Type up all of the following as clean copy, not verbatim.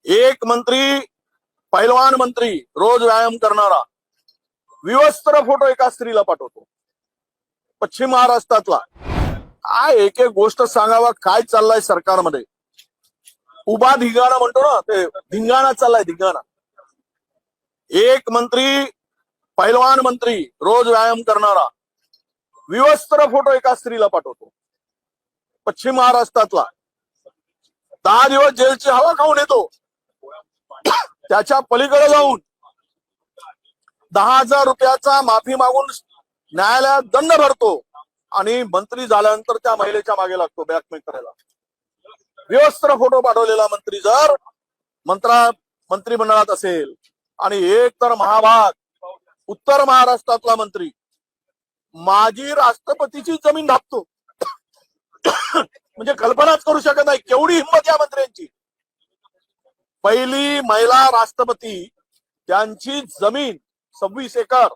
एक मंत्री, पैलवान मंत्री, रोज व्यायाम करणारा, विवस्त्र फोटो एका स्त्रीला पाठवतो पश्चिम महाराष्ट्रातला। काय एक एक गोष्ट सांगावा, काय चाललंय सरकारमध्ये। उभा धिंगाणा म्हणतो ना, ते धिंगाणा चाललाय, धिंगाणा। एक मंत्री, पैलवान मंत्री, रोज व्यायाम करणारा, विवस्त्र फोटो एका स्त्रीला पाठवतो पश्चिम महाराष्ट्रातला। 10 दिवस जेलची हवा खाऊन येतो, त्याच्या पलीकडे जाऊन 10,000 रुपयाचा माफी मागून न्यायालयात दंड भरतो आणि मंत्री झाल्यानंतर त्या महिलेच्या मागे लागतो ब्लॅकमेल करायला। विवस्त्र फोटो पाठवलेला मंत्री जर मंत्रिमंडळात असेल, आणि एक तर महाभाग उत्तर महाराष्ट्रातला मंत्री माजी राष्ट्रपतीची जमीन धापतो, म्हणजे कल्पनाच करू शकत नाही केवढी हिंमत या मंत्र्यांची। पहिली महिला राष्ट्रपती, त्यांची जमीन 26 एकर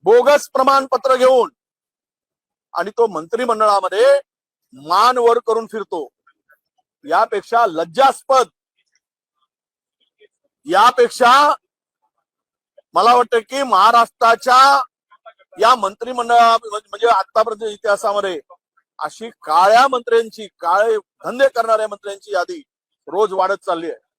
बोगस प्रमाणपत्र घेऊन, आणि तो मंत्रिमंडळामध्ये मान वर करून फिरतो। यापेक्षा लज्जास्पद, यापेक्षा मला वाटतं की महाराष्ट्राच्या या मंत्रिमंडळा म्हणजे आतापर्यंत इतिहासामध्ये अशी काळ्या मंत्र्यांची, काळे धंदे करणाऱ्या मंत्र्यांची यादी रोज वाढत चालली आहे।